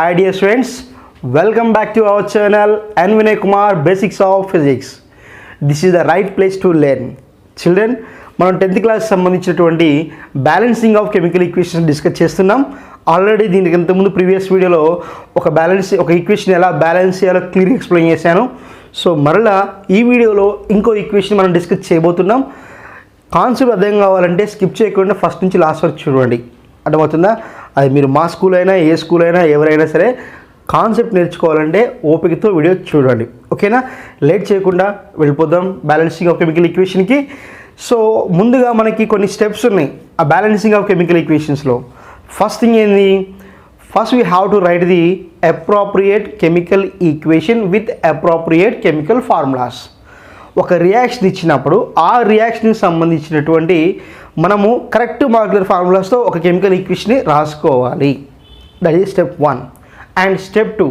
Hi dear students, welcome back to our channel and Vinay Kumar Basics of Physics. This is the right place to learn. Children, మనం 10th class సంబంధించినటువంటి balancing of chemical equations discuss చేస్తున్నాం. Already దీనికి ఇంతకుముందు previous వీడియోలో ఒక equation ఎలా balance చేయాలో క్లియర్గా ఎక్స్ప్లెయిన్ చేశాను. సో మరలా ఈ వీడియోలో ఇంకో ఈక్వేషన్ మనం డిస్కస్ చేయబోతున్నాం. కాన్సెప్ట్ అర్థం కావాలంటే స్కిప్ చేయకుండా ఫస్ట్ నుంచి లాస్ట్ వరకు చూడండి. అర్థమవుతుందా? అది మీరు మా స్కూల్ అయినా ఏ స్కూల్ అయినా ఎవరైనా సరే కాన్సెప్ట్ నేర్చుకోవాలంటే ఓపికతో వీడియో చూడండి. ఓకేనా? లేట్ చేయకుండా వెళ్ళిపోదాం బ్యాలెన్సింగ్ ఆఫ్ కెమికల్ ఈక్వేషన్కి. సో ముందుగా మనకి కొన్ని స్టెప్స్ ఉన్నాయి ఆ బ్యాలెన్సింగ్ ఆఫ్ కెమికల్ ఈక్వేషన్స్లో. ఫస్ట్ థింగ్ ఏంది? First we have to write the appropriate chemical equation with appropriate chemical formulas. ఒక రియాక్షన్ ఇచ్చినప్పుడు ఆ రియాక్షన్కి సంబంధించినటువంటి మనము కరెక్ట్ మాలిక్యులర్ ఫార్ములాస్తో ఒక కెమికల్ ఈక్వేషన్ని రాసుకోవాలి. That is step 1. And step 2,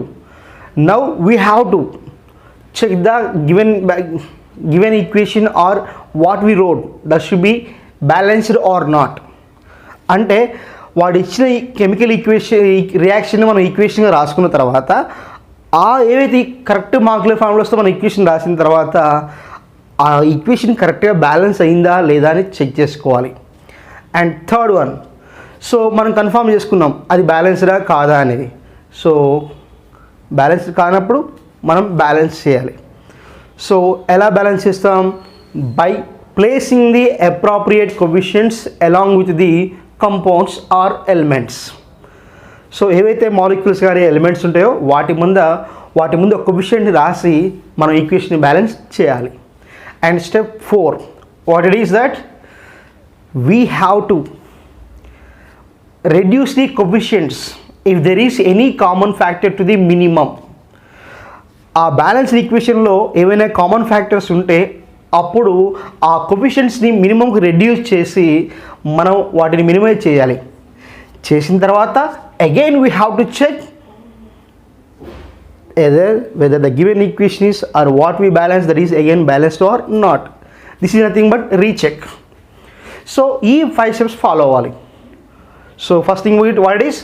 now we have to check the given equation or what we wrote that should be balanced or not. అంటే వాడు ఇచ్చిన కెమికల్ రియాక్షన్ మనం ఈక్వేషన్గా రాసుకున్న తర్వాత ఏవైతే కరెక్ట్ మాలిక్యులర్ ఫార్ములాస్తో మనం ఈక్వేషన్ రాసిన తర్వాత ఆ ఈక్వేషన్ కరెక్ట్గా బ్యాలెన్స్ అయిందా లేదా అని చెక్ చేసుకోవాలి. అండ్ థర్డ్ వన్, సో మనం కన్ఫర్మ్ చేసుకున్నాం అది బ్యాలెన్స్డా కాదా అనేది. సో బ్యాలెన్స్ కానప్పుడు మనం బ్యాలెన్స్ చేయాలి. సో ఎలా బ్యాలెన్స్ చేస్తాం? By placing the appropriate coefficients along with the compounds or elements. So ఏవైతే మాలిక్యూల్స్ కానీ ఎలిమెంట్స్ ఉంటాయో వాటి ముందు ఒక కోఎఫిషియంట్ రాసి మనం ఈక్వేషన్ బ్యాలెన్స్ చేయాలి. And step 4, what it is that we have to reduce the coefficients if there is any common factor to the minimum. ఆ బ్యాలెన్స్ ఈక్వేషన్లో ఏవైనా కామన్ ఫ్యాక్టర్స్ ఉంటే అప్పుడు ఆ కోఎఫిషియంట్స్ని మినిమంకి రెడ్యూస్ చేసి మనం వాటిని మినిమైజ్ చేయాలి. చేసిన తర్వాత again we have to check whether the given equation is or what we balance that is again balanced or not. This is nothing but recheck. So ఈ 5 steps follow అవ్వాలి. So first thing what it is,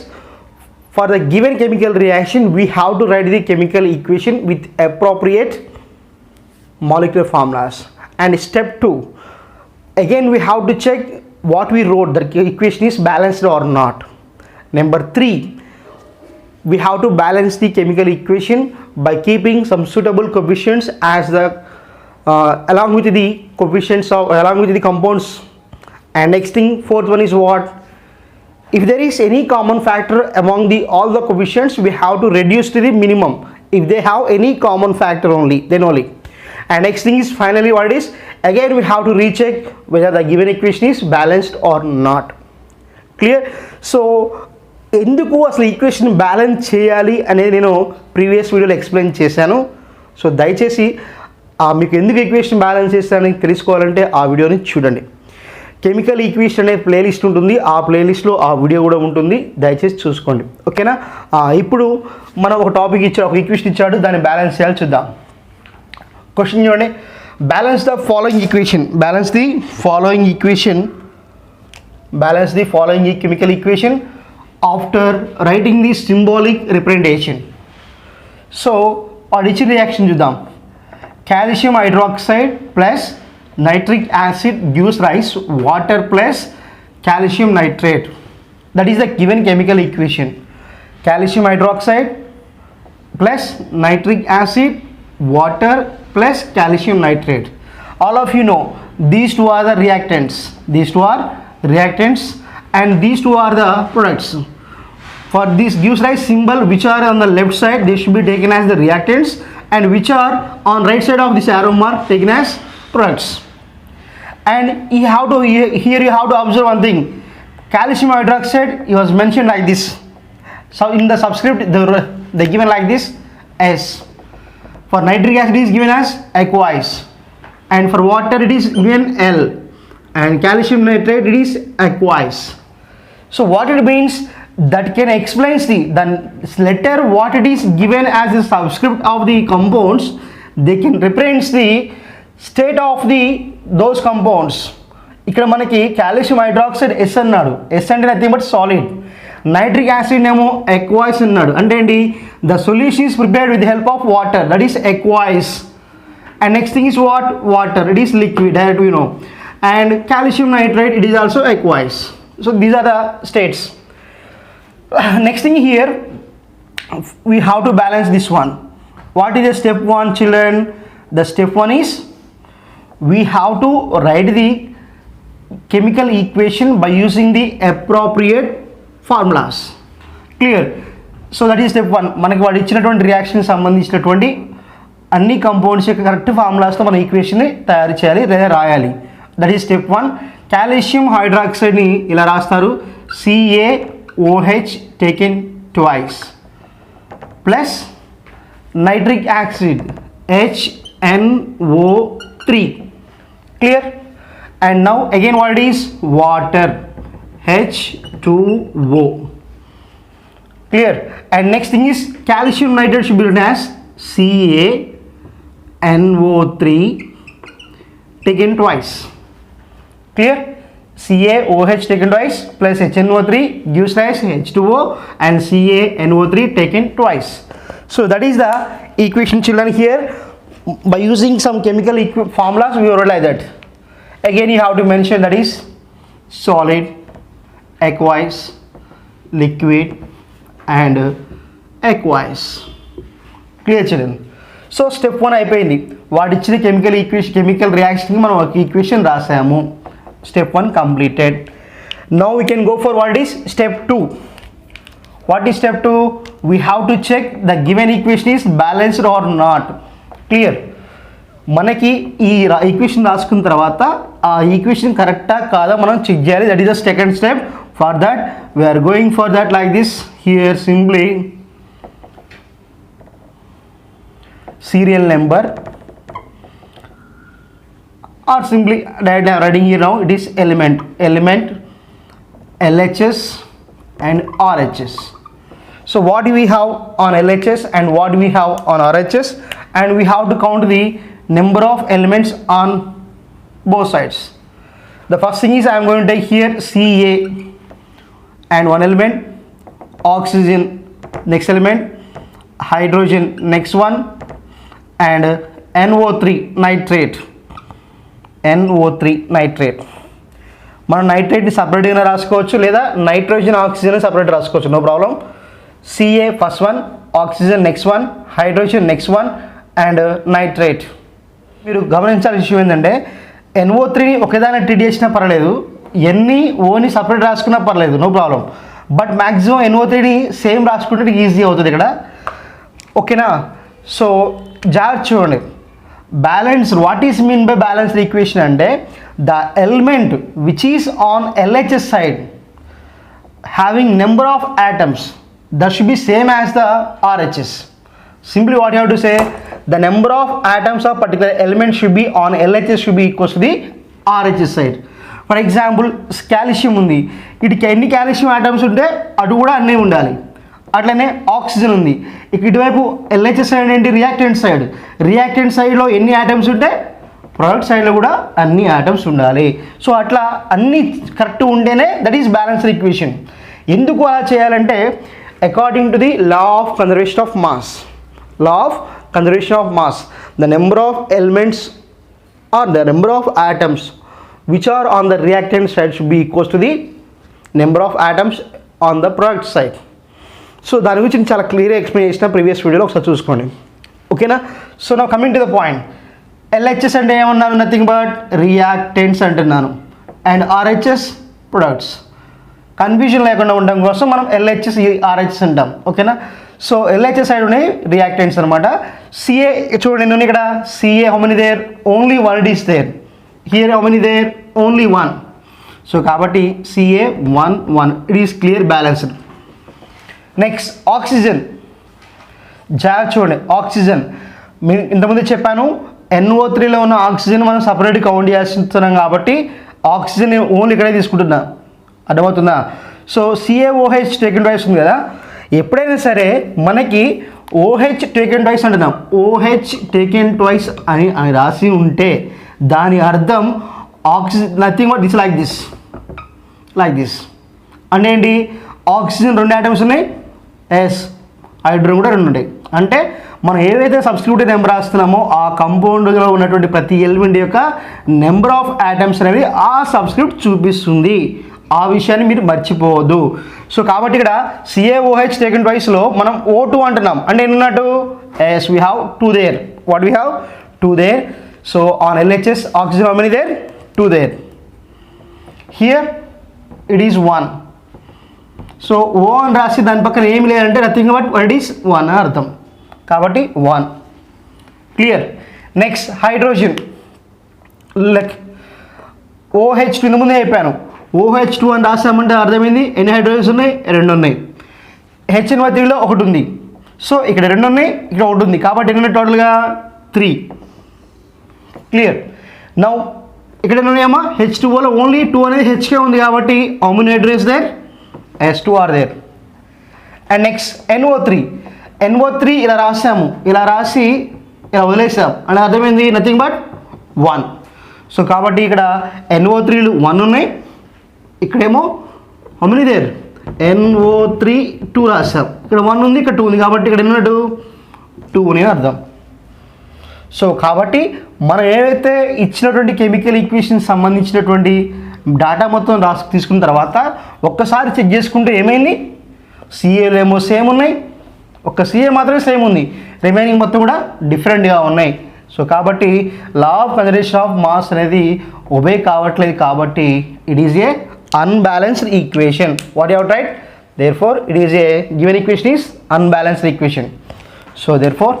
for the given chemical reaction we have to write the chemical equation with appropriate molecular formulas. And step 2, again we have to check what we wrote, the equation is balanced or not. Number 3, we have to balance the chemical equation by keeping some suitable coefficients as the along with the coefficients of along with the compounds. And next thing, fourth one is what? If there is any common factor among all the coefficients, we have to reduce to the minimum. If they have any common factor only, then only. And next thing is finally what it is? Again we have to recheck whether the given equation is balanced or not. Clear? So ఎందుకు అసలు equation balance చేయాలి అనేది నేను previous వీడియోలో explain చేశాను. So దయచేసి మీకు ఎందుకు ఈక్వేషన్ బ్యాలెన్స్ చేస్తానని తెలుసుకోవాలంటే ఆ వీడియోని చూడండి. కెమికల్ ఈక్వేషన్ అనే ప్లేలిస్ట్ ఉంటుంది, ఆ ప్లేలిస్ట్లో ఆ వీడియో కూడా ఉంటుంది, దయచేసి చూసుకోండి. ఓకేనా? ఇప్పుడు మనం ఒక టాపిక్ ఇచ్చాడు, ఒక ఈక్వేషన్ ఇచ్చాడు, దాన్ని బ్యాలెన్స్ చేయాలి. చూద్దాం. క్వశ్చన్ చూడండి. Balance the following equation. Balance the following chemical equation after writing the symbolic representation. So వాడి ఇచ్చిన రియాక్షన్ చూద్దాం. Calcium hydroxide plus nitric acid gives rise water plus calcium nitrate. That is the given chemical equation. Calcium hydroxide plus nitric acid, water plus calcium nitrate. All of you know these two are the reactants. And these two are the products. For this gives rise symbol which are on the left side, they should be taken as the reactants, and which are on right side of this arrow mark taken as products. And here you have to observe one thing. Calcium hydroxide was mentioned like this. So in the subscript they given like this S. For nitric acid is given as aqueous, and for water it is given L, and calcium nitrate it is aqueous. So what it means, that can explain the letter what it is given as a subscript of the compounds, they can represent the state of those compounds. ఇక్కడ మనకి calcium hydroxide S అన్నాడు. S అంటే nothing but solid. Nitric acid ఏమో aqueous అన్నాడు, అంటే ఏంటి, the solution is prepared with help of water, that is aqueous. And next thing is what? Water. It is liquid, direct we know. And calcium nitrate, it is also aqueous. So these are the states. Next thing here, we have to balance this one. What is the step 1, children? The step 1 is we have to write the chemical equation by using the appropriate formulas. Clear? So that is step 1. మనకి వాడు ఇచ్చినటువంటి reaction సంబంధించినటువంటి అన్ని compounds యొక్క correct ఫార్ములాస్తో మన ఈక్వేషన్ని తయారు చేయాలి లేదా రాయాలి. That is step 1. కాల్షియం హైడ్రాక్సైడ్ని ఇలా రాస్తారు, CaOH taken twice plus nitric acid HNO3. Clear? And now again what is water H2O. Clear? And next thing is calcium nitrate should be written as CaNO3 taken twice. Clear? CaOH taken twice plus HNO3 gives rise H2O and CaNO3 taken twice. So that is the equation, children. Here by using some chemical formulas we will write like that. Again you have to mention that is solid, aqueous, liquid and aqueous. Clear చేయండి. So step 1 అయిపోయింది. వాడు ఇచ్చిన chemical రియాక్షన్కి మనం ఒక equation రాసాము. Step 1 completed. Now we can go for what is step 2. What is step 2? We have to check the given equation is balanced or not. Clear? మనకి ఈ ఈక్వేషన్ రాసుకున్న తర్వాత ఆ ఈక్వేషన్ కరెక్టా కాదా మనం చెక్ చేయాలి. That is the second step. For that we are going for that like this. Here simply serial number or simply directly I am writing here now, it is element LHS and RHS. So what do we have on LHS and what do we have on RHS, and we have to count the number of elements on both sides. The first thing is I am going to take here Ca and one element, oxygen next element, hydrogen next one and NO3 nitrate. మనం నైట్రేట్ని సపరేట్గా రాసుకోవచ్చు లేదా nitrogen oxygen separate రాసుకోవచ్చు, no problem. Ca first one, oxygen next one, hydrogen next one and nitrate. మీరు గమనించాల్సిన విషయం ఏంటంటే NO3ని ఒకేదాన్ని treat చేసినా పర్లేదు, ఓని సపరేట్ రాసుకున్నా పర్లేదు, నో ప్రాబ్లం. బట్ మ్యాక్సిమం NO3ని సేమ్ రాసుకుంటే ఈజీ అవుతుంది ఇక్కడ. ఓకేనా? సో జాగ్రత్త చూడండి. Balanced, what is mean by balanced equation అంటే the element which is on LHS side having number of atoms that should be same as the RHS. Simply what you have to say, the number of atoms of particular element should be on LHS should be equals to the RHS side. For example, calcium ఉంది, ఇటుకి ఎన్ని calcium atoms ఉంటే అటు కూడా అన్నీ ఉండాలి. అట్లనే oxygen ఉంది, ఇటువైపు LHS సైడ్ ఏంటి, రియాక్టెంట్ సైడ్లో ఎన్ని ఆటమ్స్ ఉంటే ప్రొడక్ట్ సైడ్లో కూడా అన్ని ఆటమ్స్ ఉండాలి. సో అట్లా అన్నీ కరెక్ట్ ఉంటేనే దట్ ఈస్ బ్యాలెన్స్డ్ ఈక్వేషన్. ఎందుకు అలా చేయాలంటే according to the law of conservation of mass, the number of elements or the number of atoms which are on the reactant side should be equals to the number of atoms on the product side. So దాని గురించి నేను చాలా క్లియర్గా explain చేసిన previous వీడియోలో, ఒకసారి చూసుకోండి. ఓకేనా? సో నా coming to the point, LHS అంటే ఏమన్నాను, నథింగ్ బట్ రియాక్టెంట్స్ అంటున్నాను, అండ్ RHS ప్రొడక్ట్స్. కన్ఫ్యూజన్ లేకుండా ఉండడం కోసం మనం LHS RHS అంటాం. ఓకేనా? సో LHS సైడ్ ఉన్నాయి రియాక్టెంట్స్ అనమాట. CA చూడండి, నేను ఇక్కడ CA how many there, only one it is there. Here how many there, only one. So కాబట్టి CA 1 ఇట్ ఈస్ క్లియర్ బ్యాలెన్స్డ్. నెక్స్ట్ ఆక్సిజన్, జాగ్రత్త చూడండి. ఆక్సిజన్ ఇంతకుముందు చెప్పాను, NO3లో ఉన్న ఆక్సిజన్ మనం సపరేట్ కౌంట్ చేస్తున్నాం కాబట్టి ఆక్సిజన్ ఓన్లీ ఇక్కడే తీసుకుంటున్నా, అర్థమవుతుందా? సో CaOH టేకెన్ ట్వైస్ ఉంది కదా, ఎప్పుడైనా సరే మనకి OH టేకెన్ ట్వైస్ అంటున్నాం, OH టేకెన్ ట్వైస్ అని రాసి ఉంటే దాని అర్థం oxygen nothing but this like this అంటే ఏంటి, ఆక్సిజన్ 2 ఆటమ్స్ ఉన్నాయి, ఎస్ హైడ్రోజన్ కూడా 2 ఉంటాయి. అంటే మనం ఏవైతే సబ్స్టిట్యూటెడ్ నెంబర్ రాస్తున్నామో ఆ కంపౌండ్లో ఉన్నటువంటి ప్రతి ఎలిమెంట్ యొక్క నెంబర్ ఆఫ్ ఆటమ్స్ అనేవి ఆ సబ్స్క్రిప్ట్ చూపిస్తుంది. ఆ విషయాన్ని మీరు మర్చిపోవద్దు. సో కాబట్టి ఇక్కడ CaOH టేకెన్ ట్వైస్లో మనం O2 అంటున్నాం అంటే ఎన్నున్నట్టు, yes we have 2 there. What we have 2 there. So on LHS oxygen how many there, 2 there. Here it is 1. సో O అని రాసి దాని పక్కన ఏమి లేదంటే నథింగ్ బట్ ఇట్ ఈస్ 1 అని అర్థం. కాబట్టి 1. Clear. Next hydrogen, like OH2 ఇంత ముందే చెప్పాను. OH2 అని రాసామంటే అర్థమైంది ఎన్ని హైడ్రోజన్స్ ఉన్నాయి, 2 ఉన్నాయి. HNO3లో 1 ఉంది. సో ఇక్కడ 2 ఉన్నాయి, ఇక్కడ 1 ఉంది. కాబట్టి ఎన్ని ఉన్నాయి టోటల్గా 3. క్లియర్. నౌ ఇక్కడ ఎన్ని ఉన్నాయమ్మా, H2Oలో ఓన్లీ 2 అనేది హెచ్కే ఉంది కాబట్టి how many hydrogens there, S2 are there. And next NO3 ఇలా రాసాము, ఇలా రాసి ఇలా వదిలేసాం అంటే అర్థమైంది నథింగ్ బట్ 1. సో కాబట్టి ఇక్కడ NO3లు 1 ఉన్నాయి, ఇక్కడేమో హౌ మెనీ దేర్, NO3 2 రాసాం. ఇక్కడ 1 ఉంది, ఇక్కడ 2 ఉంది కాబట్టి ఇక్కడ ఎన్నట్టు 2 అని అర్థం. సో కాబట్టి మనం ఏవైతే ఇచ్చినటువంటి కెమికల్ ఈక్వేషన్స్ సంబంధించినటువంటి డేటా మొత్తం తీసుకున్న తర్వాత ఒక్కసారి చెక్ చేసుకుంటే ఏమైంది, CAలు ఏమో సేమ్ ఉన్నాయి, ఒక్క CA మాత్రమే సేమ్ ఉంది, రిమైనింగ్ మొత్తం కూడా డిఫరెంట్గా ఉన్నాయి. సో కాబట్టి law of conservation of mass అనేది ఒబే కావట్లేదు కాబట్టి it is a unbalanced equation. What you have tried? Therefore, it is a given equation is unbalanced equation. So therefore,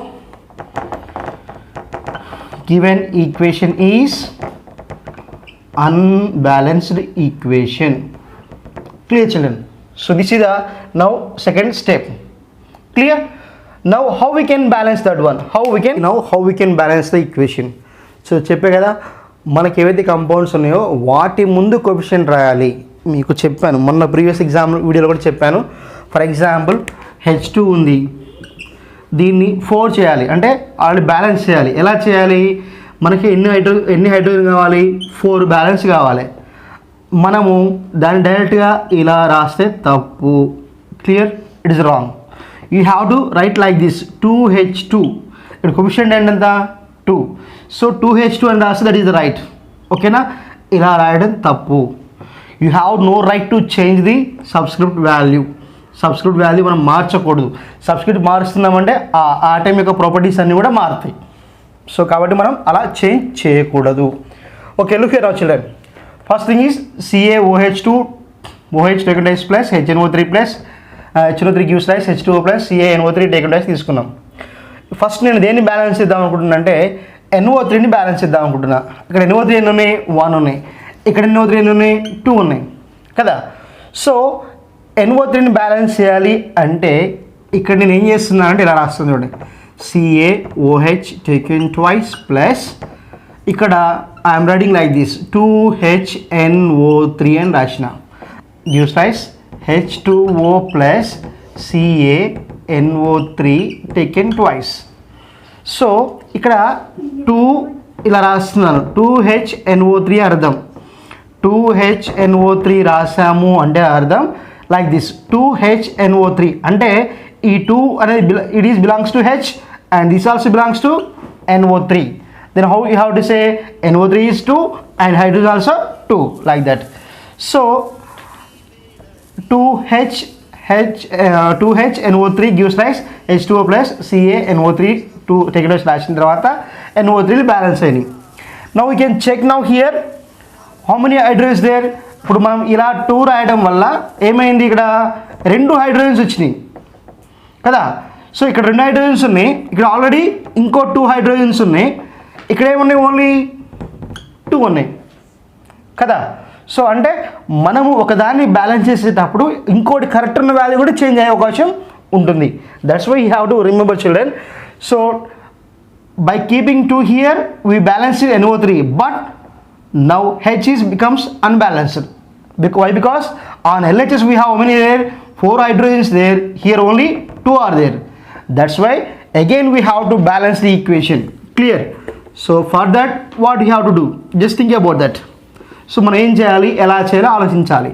given equation is unbalanced equation. Clear children? So this is the now second step. Clear? Now how we can balance that one? How we can balance the equation? So చెప్పే కదా మనకి ఏవైతే compounds ఉన్నాయో వాటి ముందు coefficient రాయాలి. మీకు చెప్పాను మొన్న ప్రీవియస్ ఎగ్జామ్ వీడియోలో కూడా చెప్పాను. ఫర్ ఎగ్జాంపుల్ H2 ఉంది, దీన్ని 4 చేయాలి అంటే ఆల్రెడీ బ్యాలెన్స్ చేయాలి. ఎలా చేయాలి, మనకి ఎన్ని హైడ్రోజన్ కావాలి, 4 బ్యాలెన్స్ కావాలి. మనము దాన్ని డైరెక్ట్గా ఇలా రాస్తే తప్పు. Clear, it is wrong. You have to right like this 2H2. ఇక్కడ కోఎఫిషియంట్ ఎంత 2. సో 2H2 అని రాస్తే దట్ ఈస్ ద రైట్. ఓకేనా, ఇలా రాయడం తప్పు. You have no right to change the subscript value. Subscript value మనం మార్చకూడదు. సబ్స్క్రిప్ట్ మారుస్తున్నామంటే ఆ ఆటమ్ యొక్క ప్రాపర్టీస్ అన్నీ కూడా మారుతాయి. సో కాబట్టి మనం అలా చేంజ్ చేయకూడదు. Okay, look here children. First thing is CaOH2 OH taken rice plus HNO3 plus HNO3 gives rise H2O plus CaNO3 taken rice తీసుకున్నాం. ఫస్ట్ నేను దేన్ని బ్యాలెన్స్ చేద్దాం అనుకుంటున్నా అంటే NO3ని బ్యాలెన్స్ చేద్దాం అనుకుంటున్నా. ఇక్కడ NO3 ఎన్ని ఉన్నాయి, 1 ఉన్నాయి. ఇక్కడ NO3 ఎన్ని ఉన్నాయి, 2 ఉన్నాయి కదా. సో NO3ని బ్యాలెన్స్ చేయాలి అంటే ఇక్కడ నేను ఏం చేస్తున్నా అంటే ఇలా రాస్తుంది చూడండి, CaOH టేకెన్ ట్వైస్ ప్లస్ ఇక్కడ I'm writing like this 2HNO3 అని రాసిన gives rise H2O plus CaNO3 taken twice. So ఇక్కడ 2 ఇలా రాస్తున్నాను, 2HNO3 అర్థం. 2HNO3 రాసాము అంటే అర్థం లైక్ దిస్ 2HNO3 అంటే ఈ 2 అనేది it is belongs to H and this also belongs to NO3. Then how you have to say NO3 is 2 and hydrogen also 2 like that. So 2HNO3 gives rise H2O plus CaNO3 to take it as రాసిన తర్వాత NO3 balance అయినాయి. Now we can check now here how many hydrogens there. ఇప్పుడు మనం ఇలా 2 రాయడం వల్ల ఏమైంది, ఇక్కడ 2 హైడ్రోజన్స్ వచ్చినాయి కదా. సో ఇక్కడ 2 హైడ్రోజన్స్ ఉన్నాయి, ఇక్కడ ఆల్రెడీ ఇంకో 2 హైడ్రోజన్స్ ఉన్నాయి, ఇక్కడ ఏమున్నాయి ఓన్లీ 2 ఉన్నాయి కదా. సో అంటే మనము ఒకదాన్ని బ్యాలెన్స్ చేసేటప్పుడు ఇంకోటి కరెక్ట్ ఉన్న వాల్యూ కూడా చేంజ్ అయ్యే అవకాశం ఉంటుంది. That's why you have to remember children. So by keeping 2 here we balance NO3 but now H is becomes unbalanced. Why? Because on LHS we have how many there, 4 hydrogens there, here only 2 are there. That's why again we have to balance the equation. Clear? So for that what we have to do, just think about that. So మనం ఏం చేయాలి, ఎలా చేయాలో ఆలోచించాలి.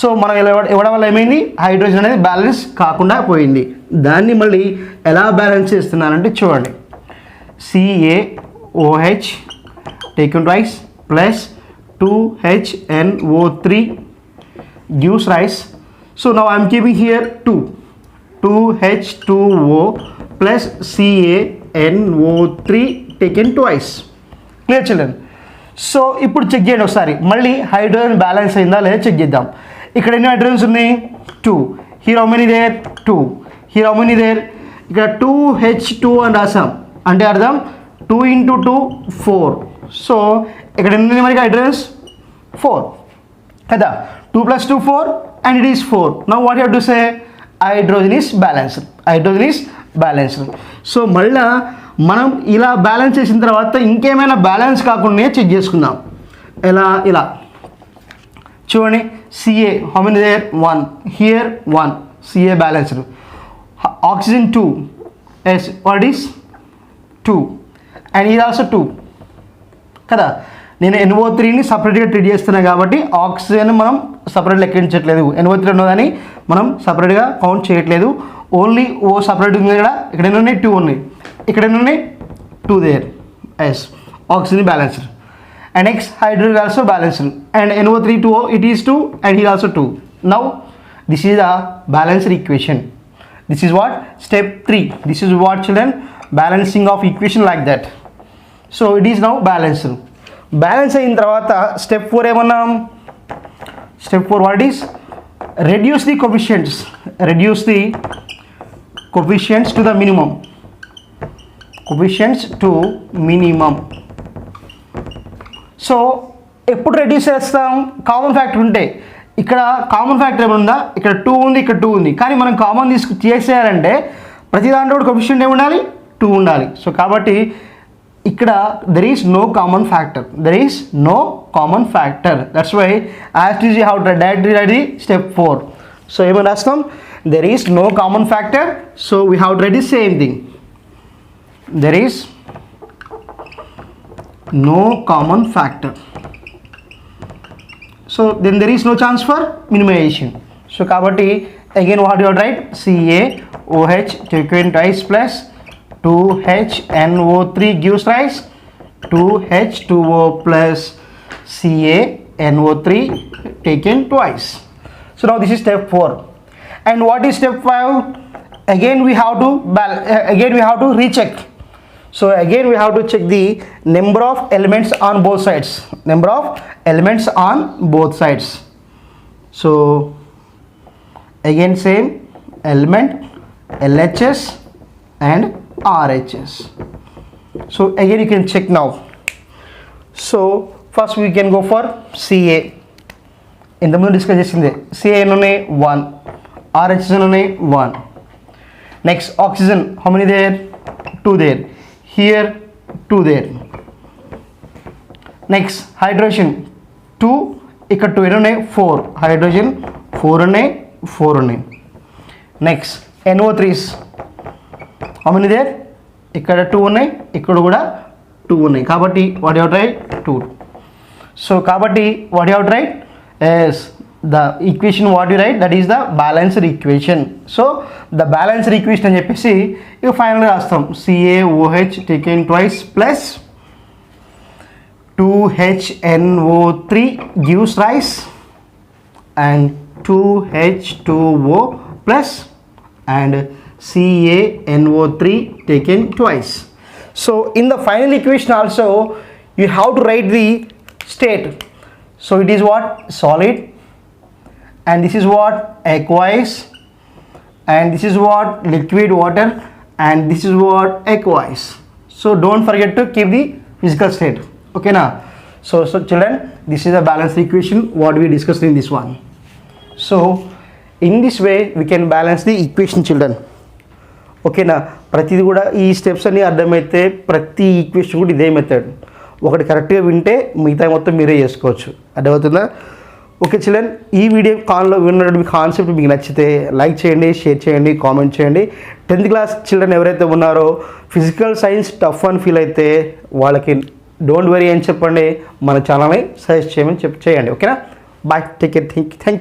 So మనం ఇలా ఇవ్వడం వల్ల ఏమైంది, హైడ్రోజన్ అనేది బ్యాలెన్స్ కాకుండా పోయింది. దాన్ని మళ్ళీ ఎలా బ్యాలెన్స్ చేస్తున్నానంటే చూడండి, CaOH taken twice plus 2HNO3 gives rise. So now I am keeping here 2H2O plus CaNO3 taken twice. Clear children? So ఇప్పుడు చెక్ చేయండి ఒకసారి, మళ్ళీ హైడ్రోజన్ బ్యాలెన్స్ అయిందా లేదా చెక్ చేద్దాం. ఇక్కడ ఎన్ని హైడ్రోజన్స్ ఉన్నాయి, 2. Here how many there, 2. Here how many there, ఇక్కడ 2H2 అని రాసాం, అంటే అర్థం 2 × 2 4. సో ఇక్కడ ఎన్ని మనకి హైడ్రోజన్స్, 4 కదా. 2 + 2 4 and it is 4. Now what you have to say, hydrogen is balanced. Hydrogen is balanced. So మళ్ళీ మనం ఇలా బ్యాలెన్స్ చేసిన తర్వాత ఇంకేమైనా బ్యాలెన్స్ కాకుండా చెక్ చేసుకుందాం. ఇలా చూడండి, Ca how many there, 1. Here 1, Ca balanced. Oxygen 2, yes, what is 2 and here also 2 కదా. నేను NO3ని సపరేట్గా ట్రీట్ చేస్తున్నా కాబట్టి ఆక్సిజన్ మనం సపరేట్ లెక్కించట్లేదు, NO3 ఉన్నదని మనం సపరేట్గా కౌంట్ చేయట్లేదు. ఓన్లీ ఓ సపరేట్ ఉంది కదా, ఇక్కడ ఎన్ని ఉన్నాయి, 2 ఉన్నాయి, ఇక్కడ ఎన్ని ఉన్నాయి, 2 there, yes, oxygen balanced. And next hydrogen also balanced, and NO3 2O it is 2 and here also 2. Now this is a balanced equation. This is what, step 3. This is what children, balancing of equation like that. So it is now balanced. Balance అయిన తర్వాత step 4 ఏమన్నాం, step 4 what is, reduce the coefficients to the minimum, coefficients to minimum. So ఎప్పుడు reduce చేస్తాం, common factor ఉంటే. ఇక్కడ common factor ఏమైనా ఉందా, ఇక్కడ 2 ఉంది, ఇక్కడ 2 ఉంది, కానీ మనం కామన్ చేసేయాలంటే ప్రతి దాంట్లో కూడా కోఎఫిషియంట్ ఏమి ఉండాలి, 2 ఉండాలి. సో కాబట్టి ఇక్కడ there is no common factor, that's why as it is how to write the step 4. So ఏమని రాస్తాం, there is no common factor, so we have to write the same thing, there is no common factor, so then there is no chance for minimization. So kabatti again what you have to write, CaOH taken twice plus 2HNO3 gives rise 2H2O plus CaNO3 taken twice. So now this is step 4. And what is step 5? Again we have to recheck. So again we have to check the number of elements on both sides. So again same element, LHS and RHS. So again you can check now. So first we can go for Ca. In the middle discuss chesinde Ca enunne 1, RHS enunne 1. Next oxygen how many there, 2 there, here 2 there. Next hydrogen 2, ఇక్కడ 2 enunne 4, hydrogen 4 ఉన్నాయి. Next NO3s how many there, ఇక్కడ 2 ఉన్నాయి, ఇక్కడ కూడా 2 ఉన్నాయి, కాబట్టి what you have to write, 2. So కాబట్టి what you have to write, yes, the equation what you write, that is the balanced equation. So the balanced equation అని చెప్పేసి ఇక ఫైనల్గా రాస్తాం, CaOH taken twice plus 2HNO3 gives rise and 2H2O plus and CaNO3 taken twice. So in the final equation also you have to write the state. So it is what, solid, and this is what, aqueous, and this is what, liquid water, and this is what, aqueous. So don't forget to keep the physical state, okay now. So children, this is the balanced equation what we discussed in this one. So in this way we can balance the equation children, ఓకేనా. ప్రతిది కూడా ఈ steps అన్నీ అర్థమైతే ప్రతి equation కూడా ఇదే method, ఒకటి కరెక్ట్గా వింటే మిగతా మొత్తం మీరే చేసుకోవచ్చు, అర్థమవుతుందా. ఓకే చిల్డ్రన్, ఈ వీడియో కాల్లో విన్నటువంటి కాన్సెప్ట్ మీకు నచ్చితే లైక్ చేయండి, షేర్ చేయండి, కామెంట్ చేయండి. 10th క్లాస్ చిల్డ్రన్ ఎవరైతే ఉన్నారో ఫిజికల్ సైన్స్ టఫ్ అని ఫీల్ అయితే వాళ్ళకి డోంట్ వరీ అని చెప్పండి, మన ఛానల్ని సజెస్ట్ చేయమని చేయండి. ఓకేనా, bye, take care, thank you.